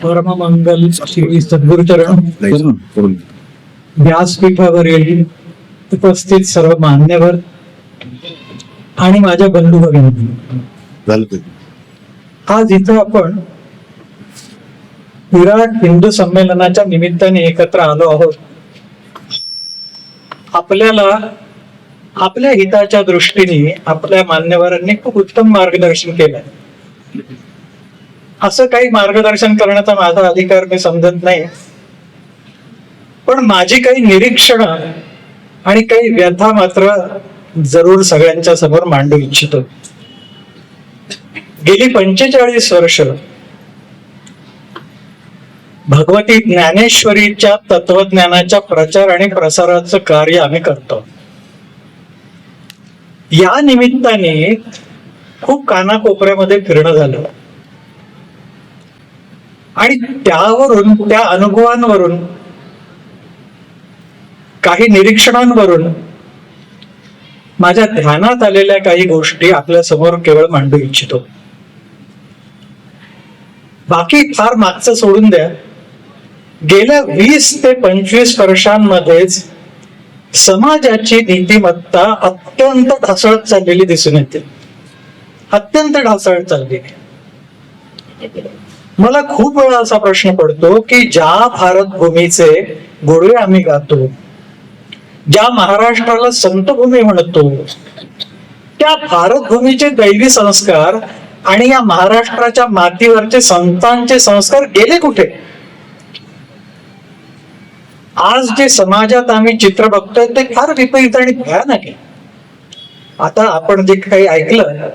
परम मंगल श्री सद्गुरुचरण व्यासपीठावरील उपस्थित सर्व मान्यवर आणि माझ्या बंधू भगिनी, आज इथं आपण विराट हिंदू संमेलनाच्या निमित्ताने एकत्र आलो आहोत. आपल्याला आपल्या हिताच्या दृष्टीने आपल्या मान्यवरांनी खूप उत्तम मार्गदर्शन केलंय. असं काही मार्गदर्शन करण्याचा माझा अधिकार मी समजत नाही, पण माझी काही निरीक्षणं आणि काही व्यथा मात्र जरूर सगळ्यांच्या समोर मांडू इच्छितो. गेली 45 वर्ष भगवती ज्ञानेश्वरीच्या तत्वज्ञानाच्या प्रचार आणि प्रसाराचं कार्य आम्ही करतो. या निमित्ताने खूप कानाकोपऱ्यामध्ये फिरणं झालं आणि त्यावरून, त्या अनुभवांवरून, काही निरीक्षणांवरून माझ्या ध्यानात आलेल्या काही गोष्टी आपल्या समोर केवळ मांडू इच्छितो. बाकी फार मागचं सोडून द्या. गेल्या 20 ते 25 वर्षांमध्येच समाजाची नीतिमत्ता अत्यंत ढासळत चाललेली दिसून येते. अत्यंत ढासळत चाललेली. मला खूप वेळा असा प्रश्न पडतो की ज्या भारत भूमीचे गोडवे आम्ही गातो, ज्या महाराष्ट्राला संतभूमी म्हणतो, त्या भारत भूमीचे दैवी संस्कार आणि या महाराष्ट्राच्या मातीवरचे संतांचे संस्कार गेले कुठे? आज जे समाजात आम्ही चित्र बघतोय ते फार विपरीत आणि भयानक आहे. आता आपण जे काही ऐकलं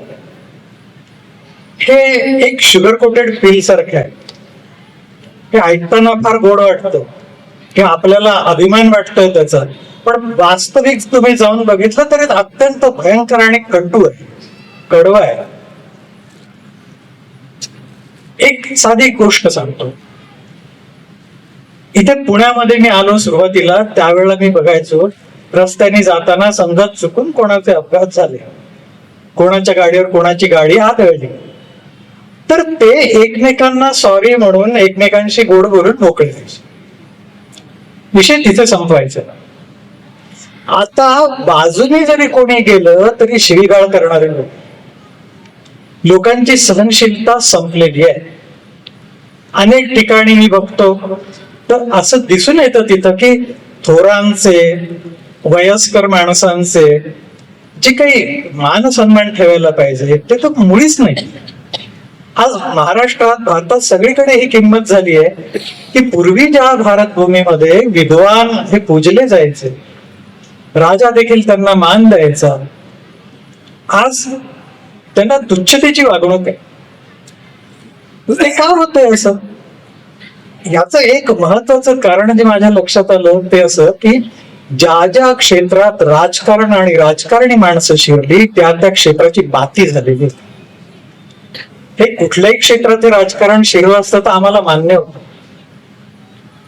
हे एक शुगर कोटेड पिल सारखे आहे. हे ऐकताना फार गोड वाटतं किंवा आपल्याला अभिमान वाटतोय त्याचा, पण वास्तविक तुम्ही जाऊन बघितलं तरी अत्यंत भयंकर आणि कटू आहे, कडवा आहे. एक साधी गोष्ट सांगतो. इथे पुण्यामध्ये मी आलो सुरुवातीला, त्यावेळेला मी बघायचो रस्त्याने जाताना समजा चुकून कोणाचे अपघात झाले, कोणाच्या गाडीवर कोणाची गाडी आदळली, तर ते एकमेकांना सॉरी म्हणून एकमेकांशी गोड बोलून मोकळे व्हायचे. विषय तिथे संपवायचा. आता बाजूने जरी कोणी गेलं तरी शिवीगाळ करणारे लोक, लोकांची सहनशीलता संपलेली आहे. अनेक ठिकाणी मी बघतो तर असं दिसून येतं तिथं की थोरांचे, वयस्कर माणसांचे जे काही मान सन्मान ठेवायला पाहिजे ते तर मुळीच नाही. आज महाराष्ट्रात, भारतात सगळीकडे ही किंमत झाली आहे की पूर्वी ज्या भारत भूमीमध्ये विद्वान हे पूजले जायचे, राजा देखील त्यांना मान द्यायचा, आज त्यांना तुच्छतेची वागणूक आहे. ते का होतंय असं? याचं एक महत्वाचं कारण जे माझ्या लक्षात आलं ते असं की ज्या ज्या क्षेत्रात राजकारण आणि राजकारणी माणसं शिरली त्या त्या क्षेत्राची बाती झालेली. हे कुठल्याही क्षेत्रात हे राजकारण शिरलं असतं तर आम्हाला मान्य होतं,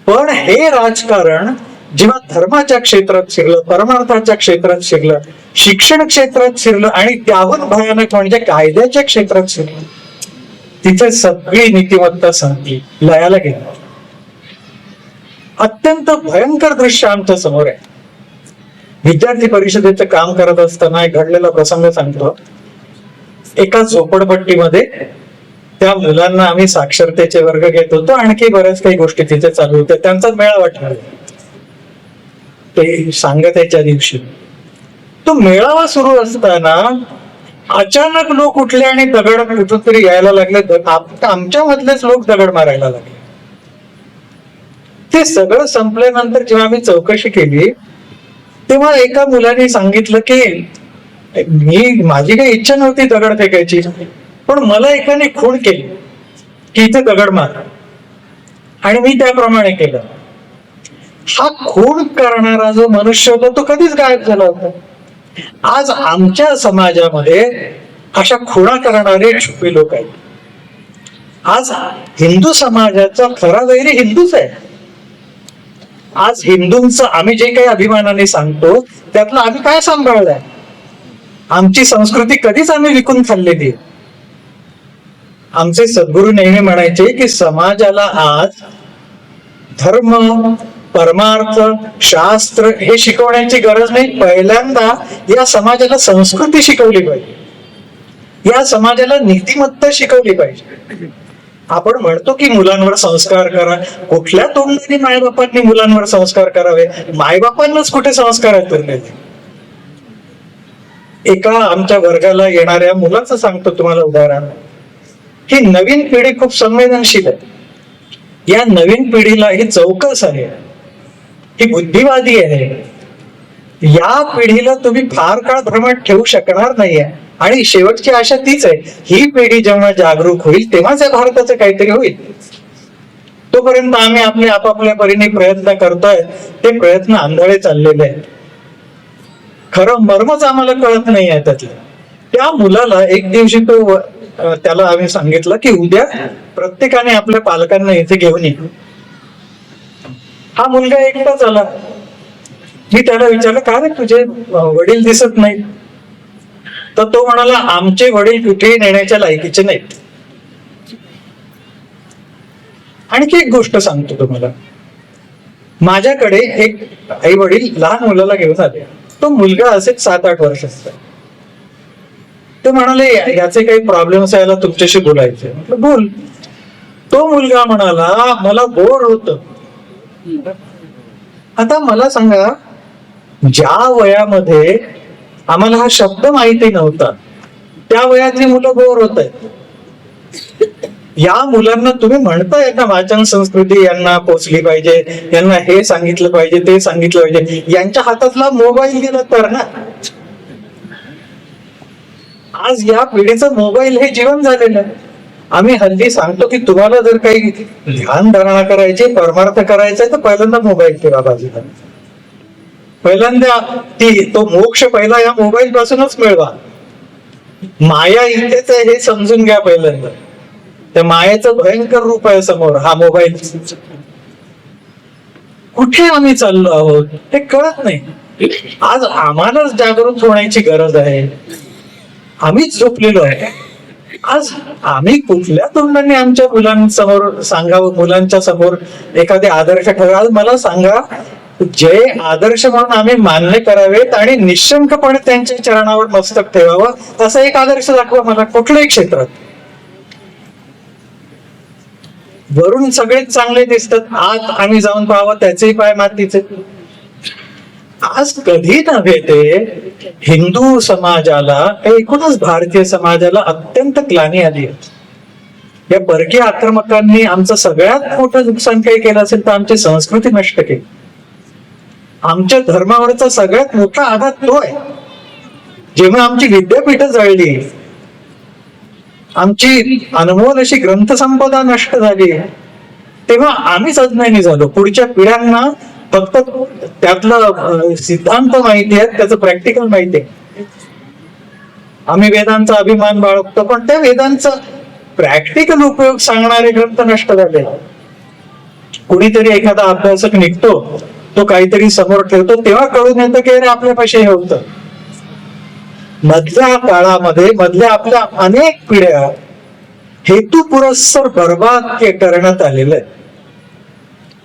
पण हे राजकारण जेव्हा धर्माच्या क्षेत्रात शिरलं, परमार्थाच्या क्षेत्रात शिरलं, शिक्षण क्षेत्रात शिरलं आणि त्याहून भयानक म्हणजे कायद्याच्या क्षेत्रात शिरलं, तिथे सगळी नीतिमत्ता संपली, लयाला गेली. अत्यंत भयंकर दृश्य आमच्या समोर आहे. विद्यार्थी परिषदेचं काम करत असताना एक घडलेला प्रसंग सांगतो. एका झोपडपट्टीमध्ये त्या मुलांना आम्ही साक्षरतेचे वर्ग घेत होतो, आणखी बऱ्याच काही गोष्टी तिथे चालू होत्या. त्यांचा मेळावा ठरला ते सांगतेच्या दिवशी. तो मेळावा सुरू असताना अचानक लोक उठले आणि दगड कुठून तरी यायला लागले. आमच्या मधलेच लोक दगड मारायला लागले. ते सगळं संपल्यानंतर जेव्हा आम्ही चौकशी केली तेव्हा एका मुलाने सांगितलं की माझी काही इच्छा नव्हती दगड फेकायची, पण मला एकाने खूण केली की इथे दगड मार, आणि मी त्याप्रमाणे केलं. हा खून करणारा जो मनुष्य होता तो कधीच गायब झाला होता. आज आमच्या समाजामध्ये अशा खुणा करणारे छुपे लोक आहेत. आज हिंदू समाजाचा खरा वैरी हिंदूच आहे. आज हिंदूंचं आम्ही जे काही अभिमानाने सांगतो त्यातलं आम्ही काय सांभाळलंय? आमची संस्कृती कधीच आम्ही विकून खाल्लेली. आमचे सद्गुरू नेहमी म्हणायचे की समाजाला आज धर्म, परमार्थ, शास्त्र हे शिकवण्याची गरज नाही. पहिल्यांदा या समाजाला संस्कृती शिकवली पाहिजे, या समाजाला नीतिमत्ता शिकवली पाहिजे. आपण म्हणतो की मुलांवर संस्कार करा. कुठल्या तोंडाने मायबापांनी मुलांवर संस्कार करावे? मायबापांनाच कुठे संस्कार आहेत? एका आमच्या वर्गाला येणाऱ्या मुलाचं सांगतो तुम्हाला उदाहरण. ही नवीन पिढी खूप संवेदनशील आहे. या नवीन पिढीला ही चौकस आहे, ही बुद्धिवादी आहे. या पिढीला तुम्ही फार काळ भ्रमात ठेवू शकणार नाहीये. आणि शेवटची आशा तीच आहे, ही पिढी जेव्हा जागरूक होईल तेव्हाच या भारताचं काहीतरी होईल. तोपर्यंत आम्ही आपले आपापल्या परीने प्रयत्न करतोय. ते प्रयत्न आंधळे चाललेले आहेत. खरं मर्मच आम्हाला कळत नाही आहे त्यातलं. त्या मुलाला एक दिवशी त्याला आम्ही सांगितलं की उद्या प्रत्येकाने आपल्या पालकांना इथे घेऊन ये. हा मुलगा एकटाच आला. मी त्याला विचारलं, का रे तुझे वडील दिसत नाहीत? तर तो म्हणाला, आमचे वडील कुठेही नेण्याच्या लायकीचे नाहीत. आणखी एक गोष्ट सांगतो तुम्हाला. माझ्याकडे एक आई वडील लहान मुलाला घेऊन आले. तो मुलगा असेल 7-8 वर्षाचा. ते म्हणाले, याचे काही प्रॉब्लेम्स यायला तुमच्याशी बोलायचे. म्हटलं बोल. तो मुलगा म्हणाला, मला बोर होत. आता मला सांगा, ज्या वयामध्ये आम्हाला हा शब्द माहिती नव्हता त्या वयातली मुलं बोर होत आहेत. या मुलांना तुम्ही म्हणताय ना वाचन संस्कृती यांना पोचली पाहिजे, यांना हे सांगितलं पाहिजे, ते सांगितलं पाहिजे. यांच्या हातातला मोबाईल गेला तर ना. आज या पिढीचं मोबाईल हे जीवन झालेलं आहे. आम्ही हल्ली सांगतो की तुम्हाला जर काही ध्यान धारणा करायची, परमार्थ करायचंय तर पहिल्यांदा मोबाईल ठेवा बाजूला. पहिल्यांदा तो मोक्ष पहिला या मोबाईल पासूनच मिळवा. माया इथेच आहे हे समजून घ्या पहिल्यांदा. त्या मायेचं भयंकर रूप आहे समोर, हा मोबाईल. कुठे आम्ही चाललो आहोत हे कळत नाही. आज आम्हालाच जागृत होण्याची गरज आहे. आम्हीच झोपलेलो आहे. आज आम्ही कुठल्या तोंडाने आमच्या मुलांसमोर सांगावं, मुलांच्या समोर एखादे आदर्श ठेवा. आज मला सांगा, जे आदर्श म्हणून आम्ही मान्य करावेत आणि निशंकपणे त्यांच्या चरणावर मस्तक ठेवावं असा एक आदर्श दाखवा मला कुठल्याही क्षेत्रात. वरून सगळेच चांगले दिसतात, आत आम्ही जाऊन पाहावं त्याचेही पाय मातीचे. आज कधी नव्हे ते हिंदू समाजाला, एकूणच भारतीय समाजाला अत्यंत ग्लानी आली आहे. या परकीय आक्रमकांनी आमचं सगळ्यात मोठं नुकसान काही केलं असेल तर आमची संस्कृती नष्ट केली. आमच्या धर्मावरचा सगळ्यात मोठा आघात तो आहे. जेव्हा आमची विद्यापीठं जळली, आमची अनमोल अशी ग्रंथसंपदा नष्ट झाली, तेव्हा आम्हीच अज्ञानी झालो. पुढच्या पिढ्यांना फक्त त्यातलं सिद्धांत माहिती आहे, त्याचं प्रॅक्टिकल माहिती आहे. आम्ही वेदांचा अभिमान बाळगतो, पण त्या वेदांचा प्रॅक्टिकल उपयोग सांगणारे ग्रंथ नष्ट झाले. कुणीतरी एखादा अभ्यासक निघतो, तो काहीतरी समोर ठेवतो, तेव्हा कळून येतं की अरे आपल्यापाशी हे होतं. मधल्या काळामध्ये मधल्या आपल्या अनेक पिढ्या हेतू पुरस्सर बर्बाद करण्यात आलेलं आहे.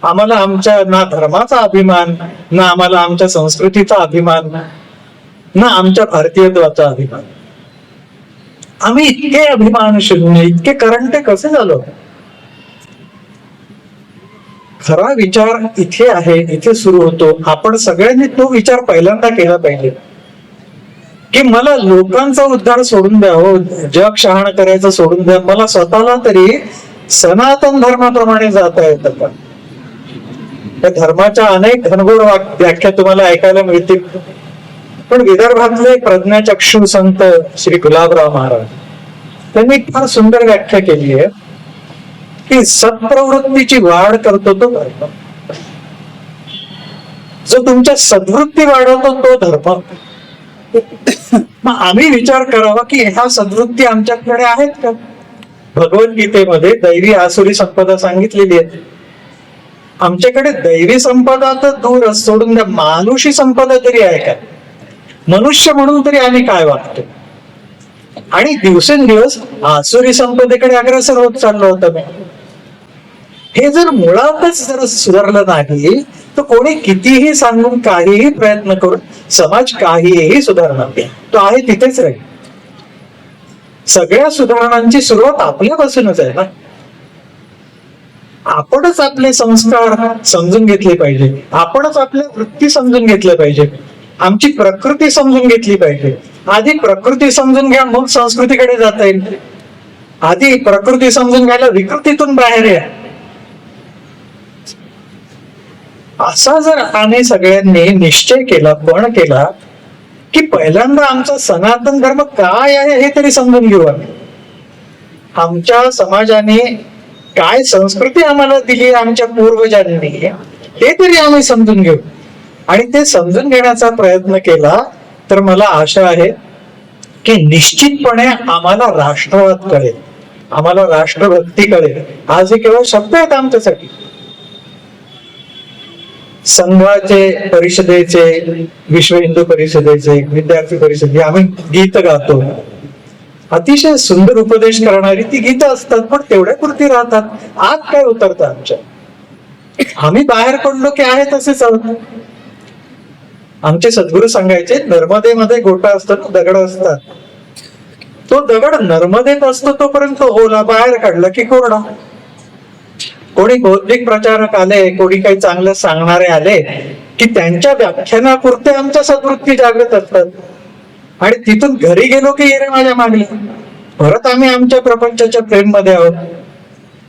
आम्हाला आमच्या ना धर्माचा अभिमान, ना आम्हाला आमच्या संस्कृतीचा अभिमान, ना आमच्या भारतीयत्वाचा अभिमान. आम्ही इतके अभिमान शून्य, इतके करंटे कसे झालो? खरा विचार इथे आहे, इथे सुरू होतो. आपण सगळ्यांनी तो विचार पहिल्यांदा केला पाहिजे की मला लोकांचा उद्धार सोडून द्या, हो जग शहाणा करायचं सोडून द्या, मला स्वतःला तरी सनातन धर्माप्रमाणे जाता येतं. पण त्या धर्माच्या अनेक घनघोर व्याख्या तुम्हाला ऐकायला मिळतील. पण विदर्भातले प्रज्ञाचक्षू संत श्री गुलाबराव महाराज त्यांनी फार सुंदर व्याख्या केली आहे की सत्प्रवृत्तीची वाढ करतो तो धर्म, जो तुमच्या सद्वृत्ती वाढवतो तो धर्म. मग आम्ही विचार करावा की ह्या सद्वृत्ती आमच्याकडे आहेत का? भगवद्गीतेमध्ये दैवी आसुरी संपदा सांगितलेली आहे. आमच्याकडे दैवी संपदा तर दूर सोडून द्या, मानुषी संपदा तरी आहे का? मनुष्य म्हणून तरी आम्ही काय वागतो? आणि दिवसेंदिवस आसुरी संपदेकडे अग्रसर होत चाललो होतं मी. हे जर मुळातच जर सुधारलं नाही तर कोणी कितीही सांगून काहीही प्रयत्न करून समाज काहीही सुधारणार नाही, तो आहे तिथेच राहील. सगळ्या सुधारणांची सुरुवात आपल्यापासूनच आहे ना. आपणच आपले संस्कार समजून घेतले पाहिजे, आपणच आपल्या वृत्ती समजून घेतल्या पाहिजे, आमची प्रकृती समजून घेतली पाहिजे. आधी प्रकृती समजून घ्या, मग संस्कृतीकडे जाता येईल. आधी प्रकृती समजून घ्यायला विकृतीतून बाहेर या. असा जर आम्ही सगळ्यांनी निश्चय केला, पण केला की पहिल्यांदा आमचा सनातन धर्म काय आहे हे तरी समजून घेऊ आम्ही. आमच्या समाजाने काय संस्कृती आम्हाला दिली आमच्या पूर्वजांनी हे तरी आम्ही समजून घेऊ. आणि ते समजून घेण्याचा प्रयत्न केला तर मला आशा आहे की निश्चितपणे आम्हाला राष्ट्रवाद कळेल, आम्हाला राष्ट्रभक्ती कळेल. आज हे केवळ शब्द आहेत आमच्यासाठी. संघाचे, परिषदेचे, विश्व हिंदू परिषदेचे, विद्यार्थी परिषदेचे आम्ही गीत गातो. अतिशय सुंदर उपदेश करणारी ती गीत असतात, पण तेवढ्या पुरती राहतात. आत काय उतरतं आमच्या? आम्ही बाहेर पडलो की आहे तसेच आहोत. आमचे सद्गुरू सांगायचे, नर्मदेमध्ये गोटा असतो ना, दगड असतात. तो दगड नर्मदेत असतो तोपर्यंत ओला, बाहेर काढला की कोरडा. कोणी बौद्धिक प्रचारक आले, कोणी काही चांगलं सांगणारे आले की त्यांच्या व्याख्यानापुरते आमच्या सद्वृत्ती जागृत असतात. आणि तिथून घरी गेलो की येरे माझ्या मागले, परत आम्ही आमच्या प्रपंचाच्या प्रेम मध्ये आहोत.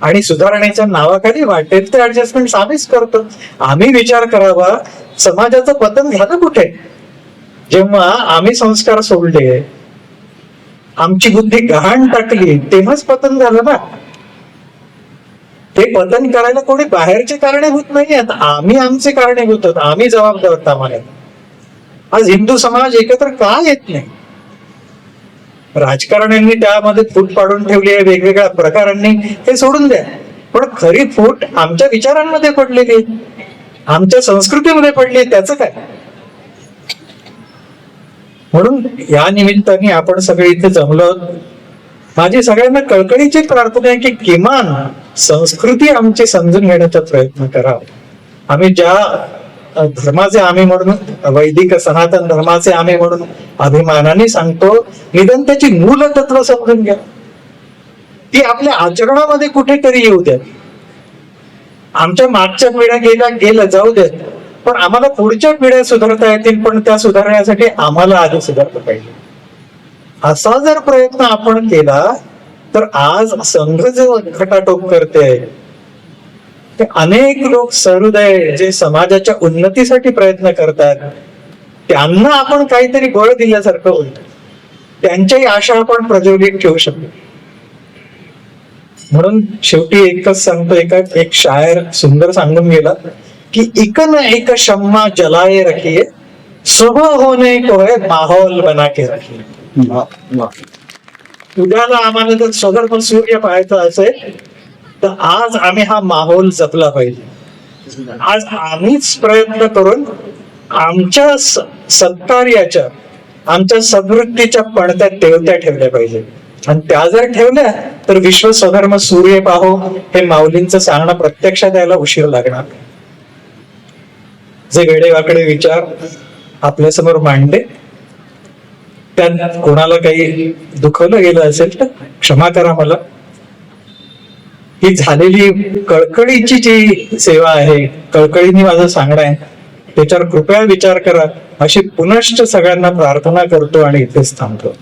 आणि सुधारण्याच्या नावाखाली वाटेल ते ऍडजस्टमेंट आम्हीच करतो. आम्ही विचार करावा, समाजाचं पतन झालं कुठे? जेव्हा आम्ही संस्कार सोडले, आमची बुद्धी गहाण टाकली, तेव्हाच पतन झालं ना. ते पतन करायला कोणी बाहेरचे कारणीभूत नाही आहेत, आम्ही आमचे कारणीभूत आहोत, आम्ही जबाबदार आम्हाला. आज हिंदू समाज एकत्र का येत नाही? राजकारण्यांनी त्यामध्ये फूट पाडून ठेवली आहे वेगवेगळ्या प्रकारांनी, हे सोडून द्या. पण खरी फूट आमच्या विचारांमध्ये पडलेली, आमच्या संस्कृतीमध्ये पडली, त्याचं काय? म्हणून या निमित्ताने आपण सगळे इथे जमलो. माझी सगळ्यांना कळकळीची प्रार्थना आहे की किमान संस्कृती आमची समजून घेण्याचा प्रयत्न करावा. आम्ही ज्या धर्माचे आम्ही म्हणून, वैदिक सनातन धर्माचे आम्ही म्हणून अभिमानाने सांगतो, निदान त्याची मूल तत्व समजून घ्या. ती आपल्या आचरणामध्ये कुठेतरी येऊ द्या. आमच्या मागच्या पिढ्या गेल्या जाऊ द्या, पण आम्हाला पुढच्या पिढ्या सुधारता येतील, पण त्या सुधारण्यासाठी आम्हाला आधी सुधारलं पाहिजे. असा जर प्रयत्न आपण केला तर आज संघ जो खटाटोप करते, ते अनेक लोक सहृदय जे समाजाच्या उन्नतीसाठी प्रयत्न करतात, त्यांना आपण काहीतरी बळ दिल्यासारखं होईल. त्यांच्याही आशा आपण प्रज्वलित ठेवू शकतो. म्हणून शेवटी एकच सांगतो, एक शायर सुंदर सांगून गेला की एक न एक शम्मा जलाए रखिए, सुबह होने को है माहौल बना के रखिए. उद्याला आम्हाला जर स्वधर्म सूर्य पाहायचा असेल तर आज आम्ही हा माहोल जपला पाहिजे. आज आम्हीच प्रयत्न करून आमच्या सत्कार्याच्या, आमच्या सद्वृत्तीच्या पणत्या तेवत्या ठेवल्या पाहिजे. आणि त्या जर ठेवल्या तर विश्व स्वधर्म सूर्य पाहो हे माऊलींचं सांगणं प्रत्यक्षात यायला उशीर लागणार. जे वेडेवाकडे विचार आपल्या समोर मांडले, त्यात कोणाला काही दुखवलं गेलं असेल तर क्षमा करा मला. ही झालेली कळकळीची जी सेवा आहे, कळकळीने माझं सांगणं आहे, त्याच्यावर कृपया विचार करा अशी पुनश्च सगळ्यांना प्रार्थना करतो आणि इथेच थांबतो.